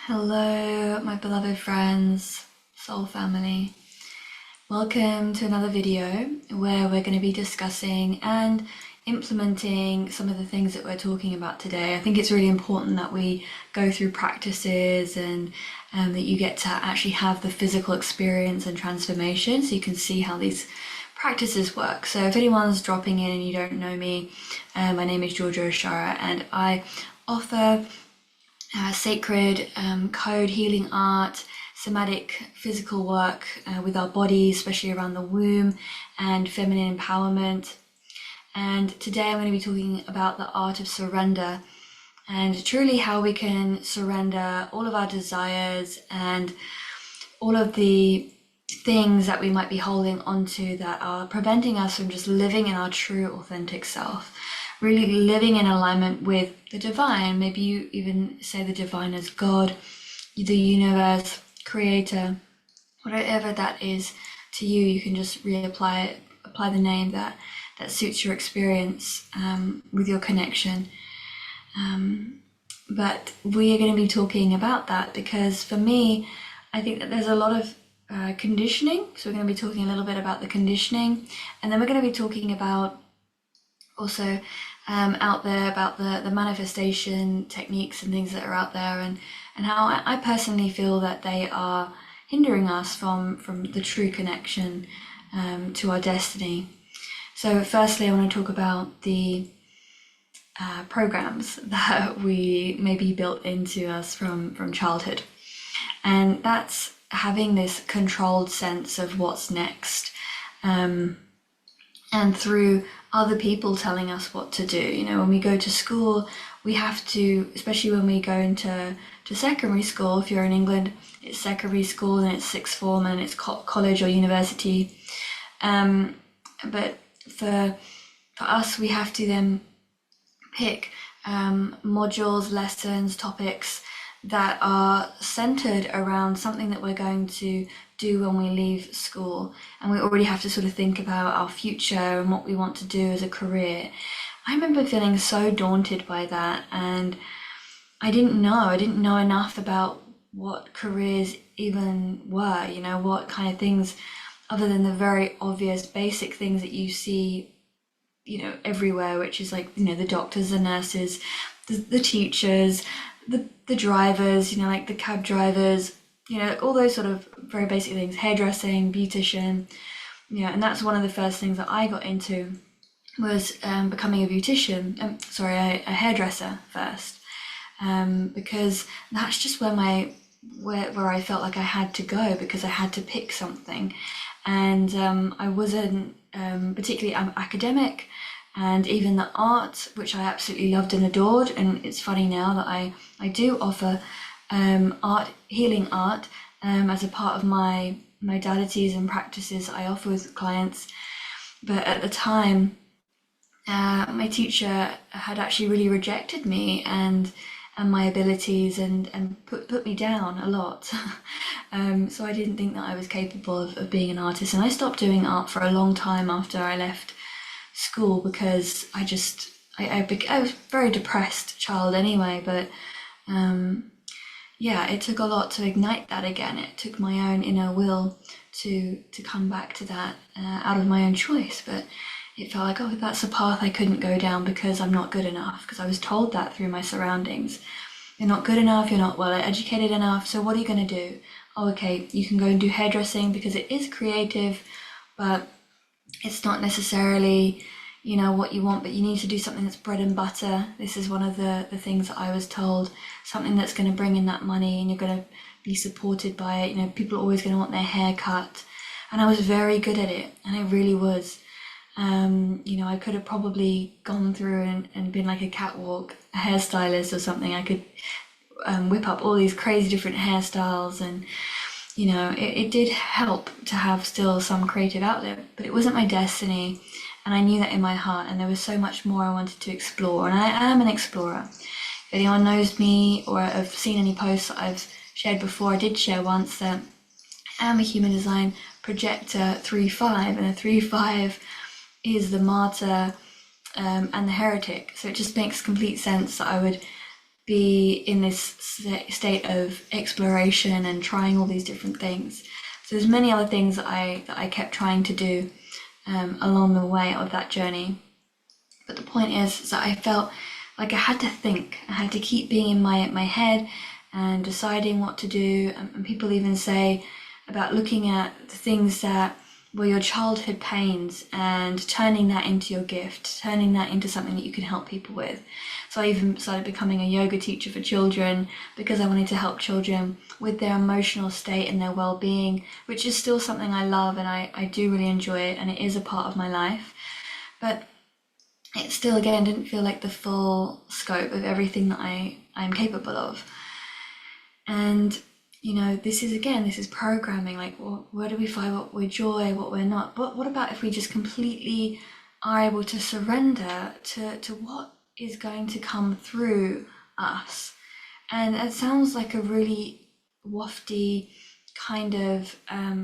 Hello, my beloved friends, soul family. Welcome to another video where we're going to be discussing and implementing some of the things that we're talking about today. I think it's really important that we go through practices and that you get to actually have the physical experience and transformation so you can see how these practices work. So if anyone's dropping in and you don't know me, my name is Georgia Oshara and I offer sacred code healing art, somatic physical work with our bodies, especially around the womb, and feminine empowerment. And today I'm going to be talking about the art of surrender and truly how we can surrender all of our desires and all of the things that we might be holding onto that are preventing us from just living in our true authentic self, really living in alignment with the divine. Maybe you even say the divine as God, the universe, creator, whatever that is to you. You can just reapply it, apply the name that suits your experience with your connection. But we are going to be talking about that because for me, I think that there's a lot of conditioning. So we're going to be talking a little bit about the conditioning, and then we're going to be talking about also out there about the manifestation techniques and things that are out there, and how I personally feel that they are hindering us from the true connection to our destiny. So firstly, I want to talk about the programs that we maybe built into us from childhood, and that's having this controlled sense of what's next, and through other people telling us what to do. You know, when we go to school, we have to, especially when we go into secondary school. If you're in England, it's secondary school and it's sixth form and it's college or university. But for us, we have to then pick modules, lessons, topics that are centered around something that we're going to do when we leave school, and we already have to sort of think about our future and what we want to do as a career. I remember feeling so daunted by that, and I didn't know enough about what careers even were, you know, what kind of things other than the very obvious basic things that you see, you know, everywhere, which is like, you know, the doctors, the nurses, the teachers, the drivers, you know, like the cab drivers, you know, all those sort of very basic things, hairdressing, beautician, you know. And that's one of the first things that I got into was becoming a beautician, a hairdresser first, because that's just where where I felt like I had to go because I had to pick something. And I wasn't particularly academic, and even the art, which I absolutely loved and adored. And it's funny now that I do offer art, healing art, as a part of my modalities and practices I offer with clients. But at the time, my teacher had actually really rejected me and my abilities and put me down a lot. So I didn't think that I was capable of being an artist, and I stopped doing art for a long time after I left school because I was a very depressed child anyway. But yeah, it took a lot to ignite that again. It took my own inner will to come back to that out of my own choice. But it felt like, oh, that's a path I couldn't go down because I'm not good enough, because I was told that through my surroundings. You're not good enough, you're not well educated enough, so what are you going to do? Oh, okay, you can go and do hairdressing because it is creative, but it's not necessarily, you know, what you want, but you need to do something that's bread and butter. This is one of the things that I was told, something that's going to bring in that money and you're going to be supported by it. You know, people are always going to want their hair cut. And I was very good at it, and I really was. You know, I could have probably gone through and been like a catwalk hairstylist or something. I could whip up all these crazy different hairstyles, and you know, it did help to have still some creative outlet, but it wasn't my destiny. And I knew that in my heart, and there was so much more I wanted to explore, and I am an explorer. If anyone knows me or have seen any posts that I've shared before, I did share once that I am a human design projector 3-5, and a 3-5 is the martyr and the heretic. So it just makes complete sense that I would be in this state of exploration and trying all these different things. So there's many other things that I kept trying to do along the way of that journey. But the point is that I felt like I had to think. I had to keep being in my head and deciding what to do. And people even say about looking at the things that were your childhood pains and turning that into your gift, turning that into something that you can help people with. So I even started becoming a yoga teacher for children because I wanted to help children with their emotional state and their well-being, which is still something I love, and I do really enjoy it, and it is a part of my life. But it still, again, didn't feel like the full scope of everything that I'm capable of. And this is programming. Like, well, where do we find what we're joy, what we're not? But what about if we just completely are able to surrender to what is going to come through us? And it sounds like a really wafty kind of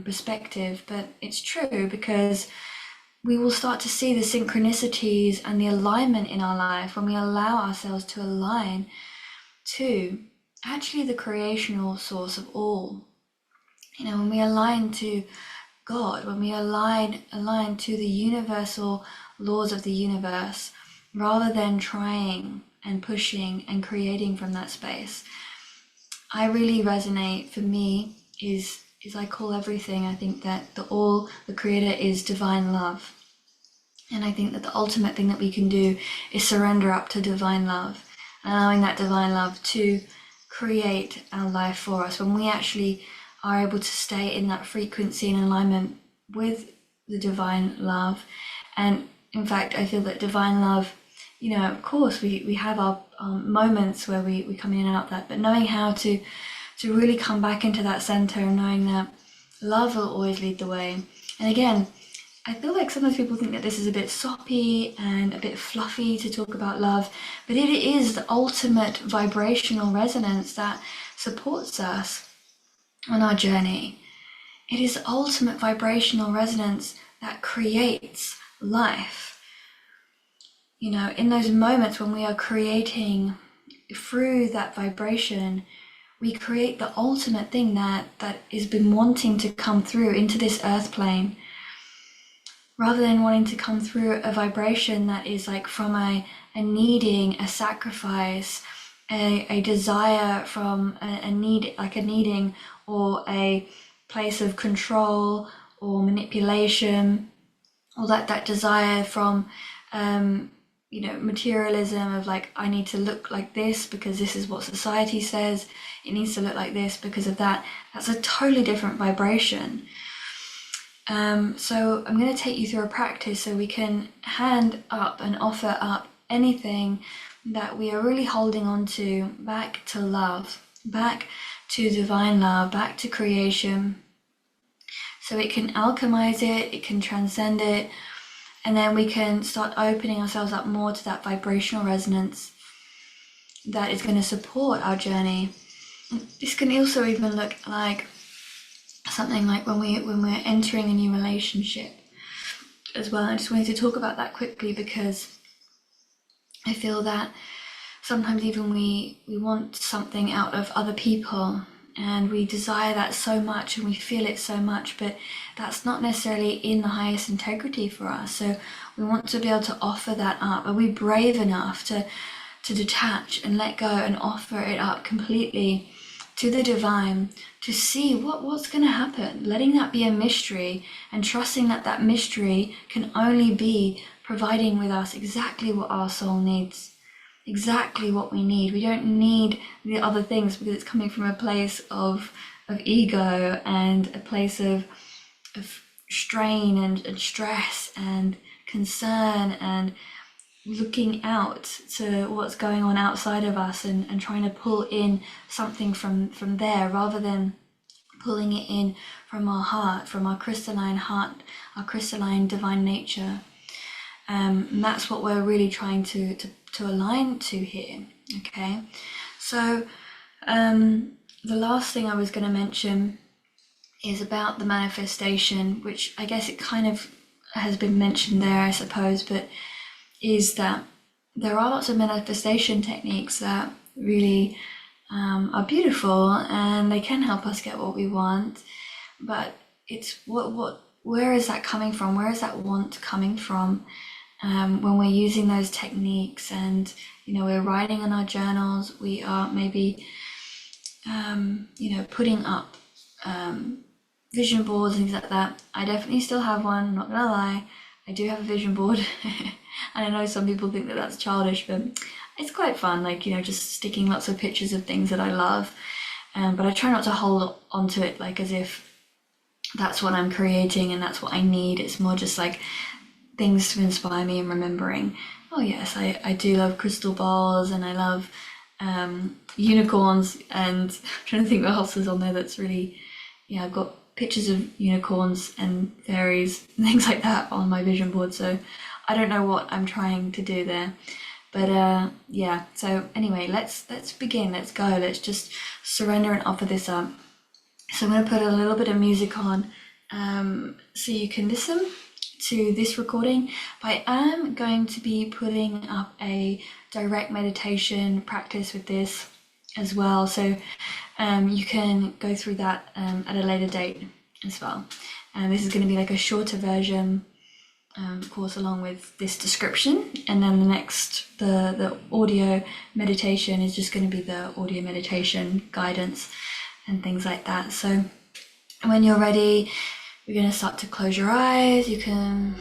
perspective, but it's true, because we will start to see the synchronicities and the alignment in our life when we allow ourselves to align to actually the creational source of all. When we align to God, when we align to the universal laws of the universe, rather than trying and pushing and creating from that space. I really resonate, for me, is I call everything, I think that the creator is divine love. And I think that the ultimate thing that we can do is surrender up to divine love, allowing that divine love to create our life for us. When we actually are able to stay in that frequency and alignment with the divine love. And in fact, I feel that divine love, of course we have our moments where we come in and out that, but knowing how to really come back into that center, and knowing that love will always lead the way. And again, I feel like sometimes people think that this is a bit soppy and a bit fluffy to talk about love, but it is the ultimate vibrational resonance that supports us on our journey. It is ultimate vibrational resonance that creates life. In those moments when we are creating through that vibration, we create the ultimate thing that has been wanting to come through into this earth plane, rather than wanting to come through a vibration that is like from a needing, a sacrifice, a desire from a need, like a needing, or a place of control or manipulation, or that desire from materialism of like, I need to look like this because this is what society says, it needs to look like this because of that. That's a totally different vibration. So I'm going to take you through a practice so we can hand up and offer up anything that we are really holding on to, back to love, back to divine love, back to creation. So it can alchemize it, it can transcend it, and then we can start opening ourselves up more to that vibrational resonance that is going to support our journey. And this can also even look like something like when we're entering a new relationship as well. I just wanted to talk about that quickly because I feel that sometimes even we want something out of other people and we desire that so much and we feel it so much, but that's not necessarily in the highest integrity for us. So we want to be able to offer that up. Are we brave enough to detach and let go and offer it up completely to the divine, to see what's going to happen, letting that be a mystery and trusting that mystery can only be providing with us exactly what our soul needs, exactly what we need. We don't need the other things because it's coming from a place of ego and a place of strain and stress and concern and looking out to what's going on outside of us and trying to pull in something from there rather than pulling it in from our heart, from our crystalline heart, our crystalline divine nature. And that's what we're really trying to align to here. Okay, so the last thing I was going to mention is about the manifestation, which I guess it kind of has been mentioned there, I suppose, but is that there are lots of manifestation techniques that really are beautiful, and they can help us get what we want. But it's where is that coming from? Where is that want coming from? When we're using those techniques, and we're writing in our journals, we are maybe putting up vision boards and things like that. I definitely still have one, not gonna lie. I do have a vision board. And I know some people think that that's childish, but it's quite fun, like, just sticking lots of pictures of things that I love. But I try not to hold onto it like as if that's what I'm creating and that's what I need. It's more just like things to inspire me and remembering, oh yes, I do love crystal balls, and I love unicorns, and I'm trying to think what else is on there that's really, I've got pictures of unicorns and fairies and things like that on my vision board, so I don't know what I'm trying to do there. But yeah, so anyway, let's begin, let's go, let's just surrender and offer this up. So I'm going to put a little bit of music on so you can listen to this recording. But I am going to be putting up a direct meditation practice with this as well. So you can go through that at a later date as well. And this is going to be like a shorter version, of course, along with this description. And then the audio meditation is just going to be the audio meditation guidance and things like that. So when you're ready, we're going to start to close your eyes. You can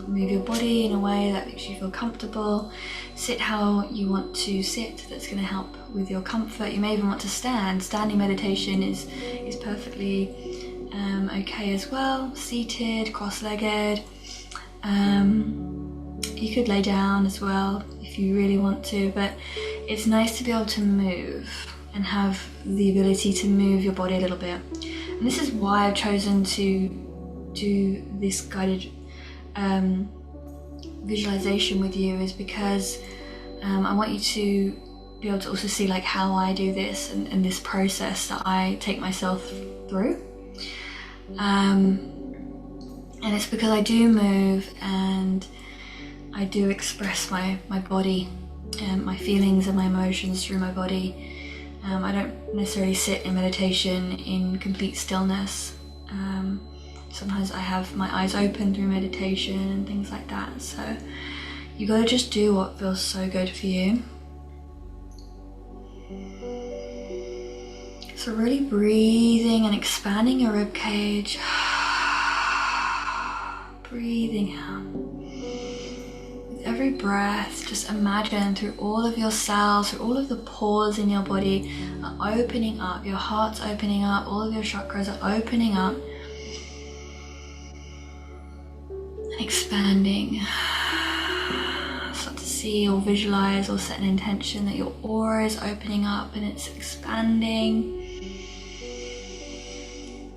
move your body in a way that makes you feel comfortable. Sit how you want to sit. That's going to help with your comfort. You may even want to stand. Standing meditation is perfectly okay as well. Seated, cross-legged. You could lay down as well if you really want to, but it's nice to be able to move and have the ability to move your body a little bit. And this is why I've chosen to do this guided visualization with you, is because I want you to be able to also see like how I do this and this process that I take myself through. And it's because I do move and I do express my body and my feelings and my emotions through my body. I don't necessarily sit in meditation in complete stillness. Sometimes I have my eyes open through meditation and things like that. So you gotta just do what feels so good for you. So really breathing and expanding your rib cage. Breathing out. With every breath, just imagine through all of your cells, through all of the pores in your body are opening up. Your heart's opening up. All of your chakras are opening up. And expanding. Start to see or visualize or set an intention that your aura is opening up and it's expanding.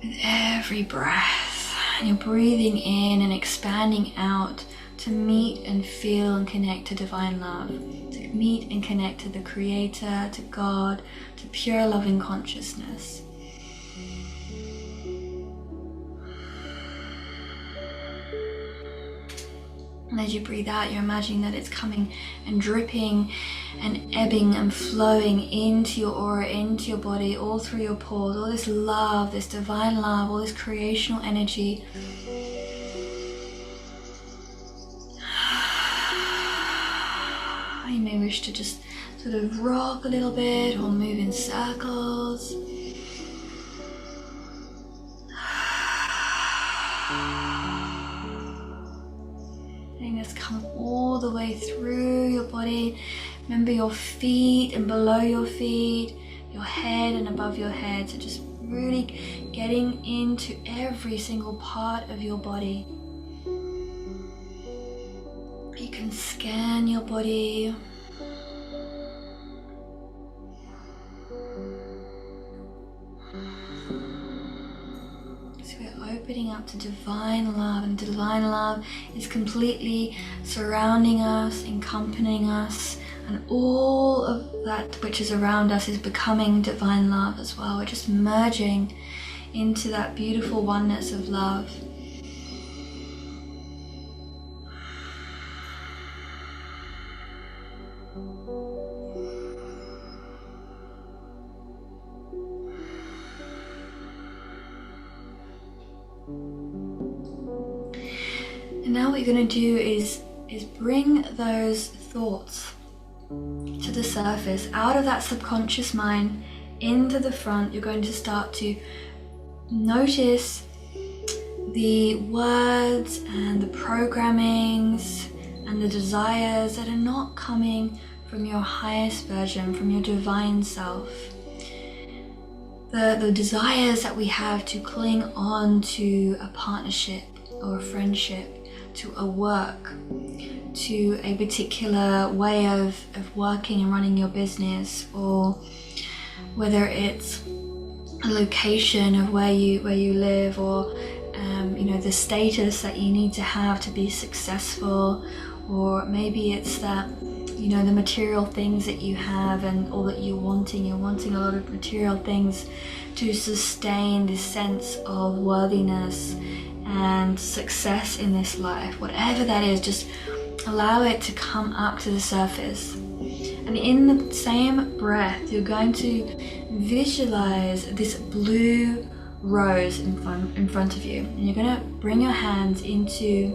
With every breath. And you're breathing in and expanding out to meet and feel and connect to divine love, to meet and connect to the Creator, to God, to pure loving consciousness. And as you breathe out, you're imagining that it's coming and dripping and ebbing and flowing into your aura, into your body, all through your pores, all this love, this divine love, all this creational energy. You may wish to just sort of rock a little bit or move in circles. Letting this come all the way through your body. Remember your feet and below your feet, your head and above your head. So just really getting into every single part of your body. You can scan your body. So we're opening up to divine love, and divine love is completely surrounding us, accompanying us, and all of that which is around us is becoming divine love as well. We're just merging into that beautiful oneness of love. And now what you're going to do is bring those thoughts to the surface, out of that subconscious mind into the front. You're going to start to notice the words and the programmings and the desires that are not coming from your highest version, from your divine self. The desires that we have to cling on to a partnership or a friendship, to a work, to a particular way of working and running your business, or whether it's a location of where you live, or the status that you need to have to be successful, or maybe it's that the material things that you have and all that you're wanting a lot of material things to sustain this sense of worthiness and success in this life. Whatever that is, just allow it to come up to the surface. And in the same breath, you're going to visualize this blue rose in front of you. And you're going to bring your hands into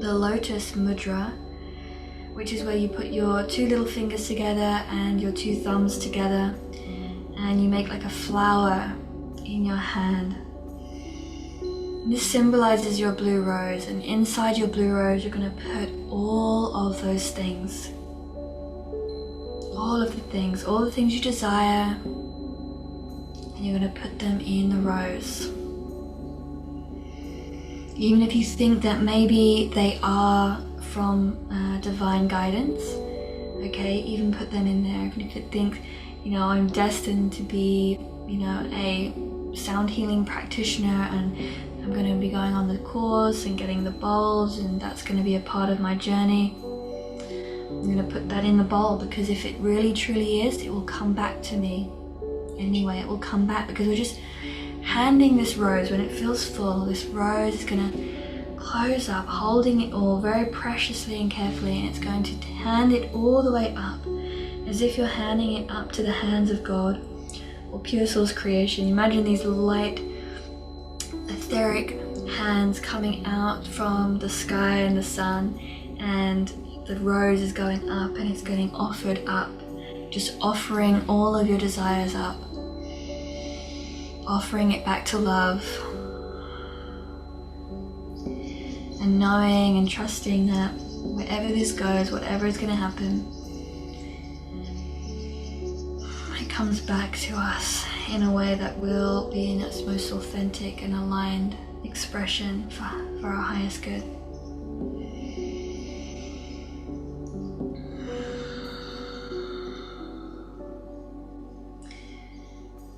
the lotus mudra, which is where you put your 2 little fingers together and your 2 thumbs together, and you make like a flower in your hand. And this symbolizes your blue rose, and inside your blue rose you're going to put all of those things, all the things you desire, and you're going to put them in the rose. Even if you think that maybe they are from divine guidance, okay, even put them in there. Even if you think, I'm destined to be, a sound healing practitioner, and I'm going to be going on the course and getting the bowls, and that's going to be a part of my journey. I'm going to put that in the bowl, because if it really truly is, it will come back to me anyway. It will come back, because we're just handing this rose. When it feels full, this rose is going to close up, holding it all very preciously and carefully, and it's going to hand it all the way up, as if you're handing it up to the hands of God or pure source creation. Imagine these light, etheric hands coming out from the sky and the sun, and the rose is going up and it's getting offered up, just offering all of your desires up, offering it back to love, and knowing and trusting that wherever this goes, whatever is going to happen, it comes back to us in a way that will be in its most authentic and aligned expression for our highest good.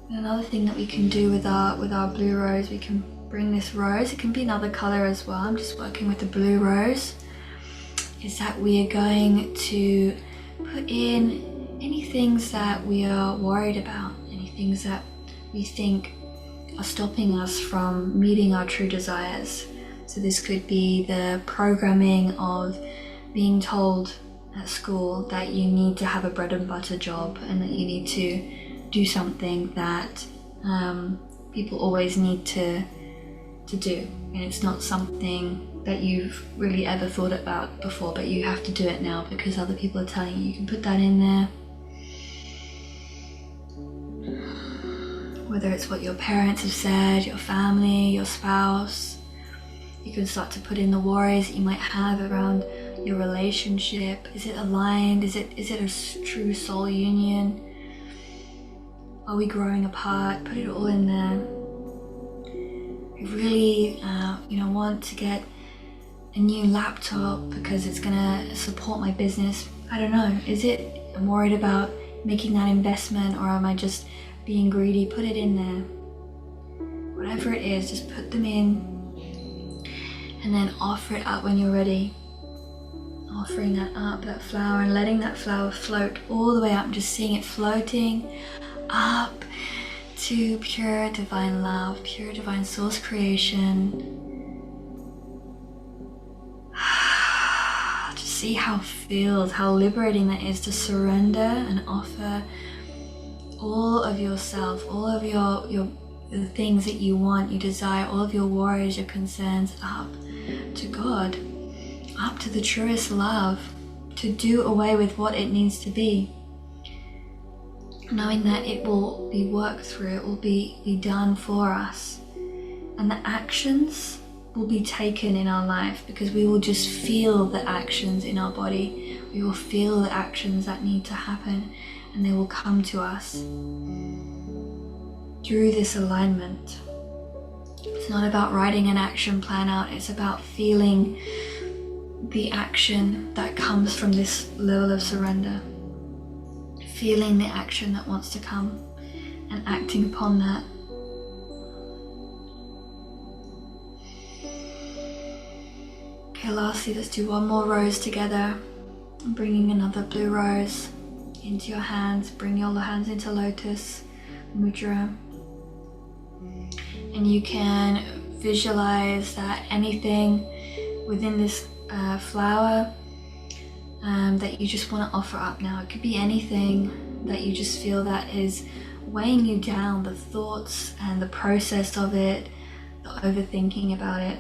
And another thing that we can do with our blue rose, we can bring this rose, it can be another color as well, I'm just working with the blue rose, is that we are going to put in any things that we are worried about, any things that we think are stopping us from meeting our true desires. So this could be the programming of being told at school that you need to have a bread and butter job, and that you need to do something that people always need to do, and it's not something that you've really ever thought about before, but you have to do it now because other people are telling you. You can put that in there. Whether it's what your parents have said, your family, your spouse, you can start to put in the worries that you might have around your relationship. Is it aligned? Is it a true soul union? Are we growing apart? Put it all in there. I really, want to get a new laptop because it's gonna support my business. I don't know. I'm worried about making that investment, or am I just being greedy? Put it in there. Whatever it is, just put them in, and then offer it up when you're ready. Offering that up, that flower, and letting that flower float all the way up, just seeing it floating up to pure divine love, pure divine source creation. Just see how it feels, how liberating that is to surrender and offer all of yourself, all of the things that you want, you desire, all of your worries, your concerns up to God. up to the truest love, to do away with what it needs to be, knowing that it will be worked through, it will be done for us, and the actions will be taken in our life, because we will just feel the actions in our body. We will feel the actions that need to happen, and they will come to us through this alignment. It's not about writing an action plan out, it's about feeling the action that comes from this level of surrender. Feeling the action that wants to come and acting upon that. Okay, lastly, let's do one more rose together. I'm bringing another blue rose into your hands. Bring your hands into Lotus Mudra. And you can visualize that anything within this flower that you just want to offer up now. It could be anything that you just feel that is weighing you down, the thoughts and the process of it, the overthinking about it.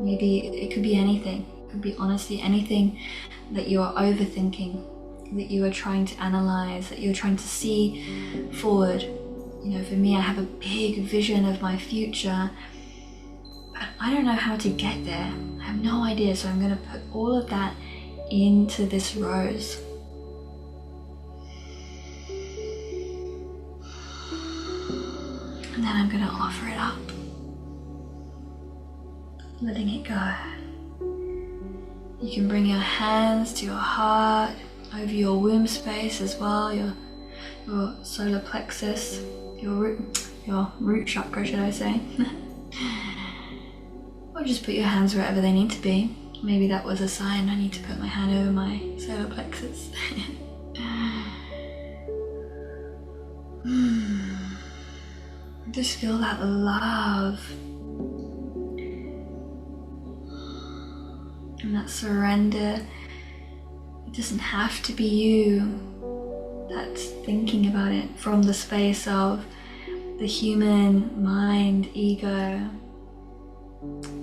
Maybe it could be anything. It could be honestly anything that you are overthinking, that you are trying to analyze, that you're trying to see forward. You know, for me, I have a big vision of my future, but I don't know how to get there. I have no idea, so I'm going to put all of that into this rose. And then I'm going to offer it up, letting it go. You can bring your hands to your heart, over your womb space as well, your solar plexus, your root chakra, should I say. Or just put your hands wherever they need to be. Maybe that was a sign I need to put my hand over my solar plexus. Just feel that love and that surrender. It doesn't have to be you that's thinking about it from the space of the human mind, ego.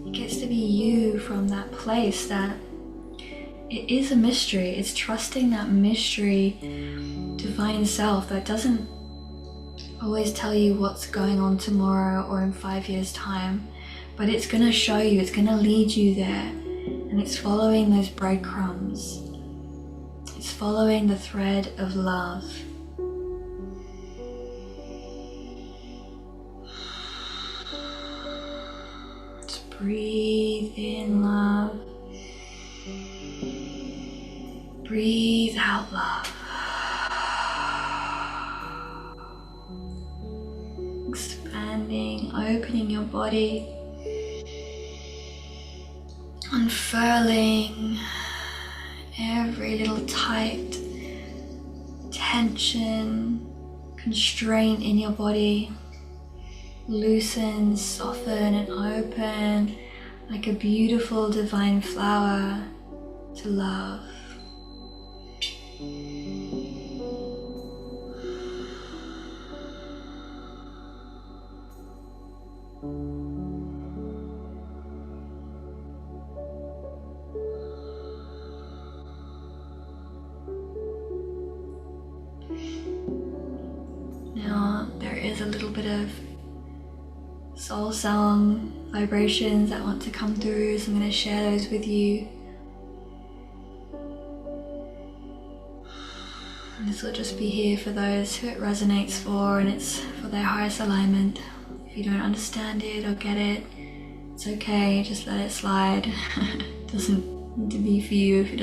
It gets to be you from that place that it is a mystery. It's trusting that mystery, divine self that doesn't always tell you what's going on tomorrow or in 5 years' time, but it's going to show you, it's going to lead you there, and it's following those breadcrumbs. It's following the thread of love. Just breathe in love. Breathe out love. Expanding, opening your body, unfurling every little tight tension, constraint in your body. Loosen, soften and open like a beautiful divine flower to love. Now there is a little bit of soul song vibrations that want to come through, so I'm going to share those with you. And this will just be here for those who it resonates for, and it's for their highest alignment. If you don't understand it or get it, it's okay, just let it slide. It doesn't need to be for you if you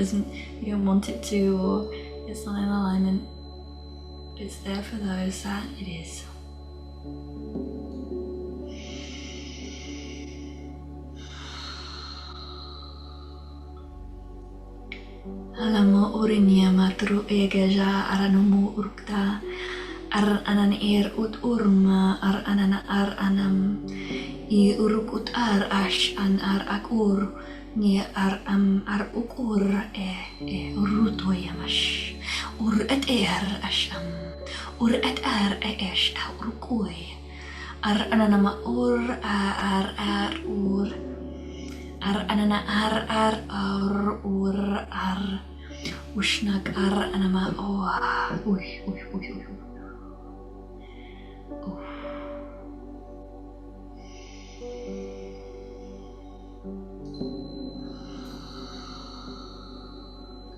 don't want it to, or it's not in alignment. But it's there for those that it is. Alamo urinya matru egeja aranumu urkta ar anan ut urma ar anana ar anam I uruk ut ar ash an ar akur ni ar ar ukur uruto yamash ur et asham ur et esh urukoi ar ananama ur ar ur Ar anana ar ur ar. Ushnak ar anama uy.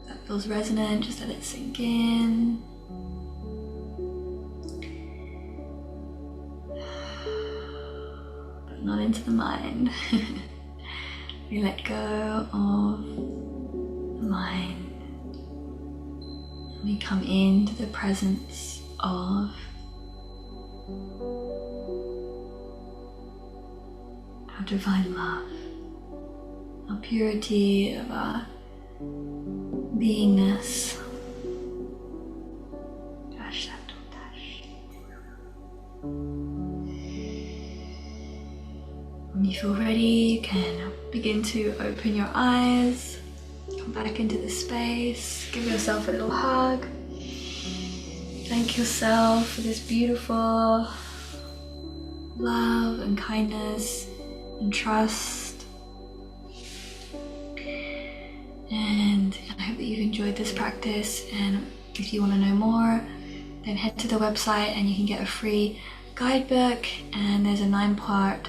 That feels resonant, just let it sink in. But not into the mind. We let go of the mind. We come into the presence of our divine love, our purity of our beingness. When you feel ready, you can begin to open your eyes, come back into the space, give yourself a little hug. Thank yourself for this beautiful love and kindness and trust. And I hope that you've enjoyed this practice, and if you want to know more, then head to the website and you can get a free guidebook, and there's a 9-part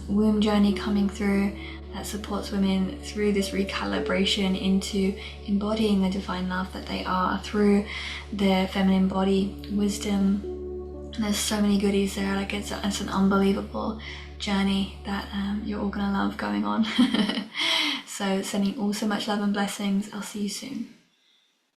womb journey coming through that supports women through this recalibration into embodying the divine love that they are through their feminine body wisdom. And there's so many goodies there, like it's an unbelievable journey that you're all gonna love going on. So sending all so much love and blessings. I'll see you soon.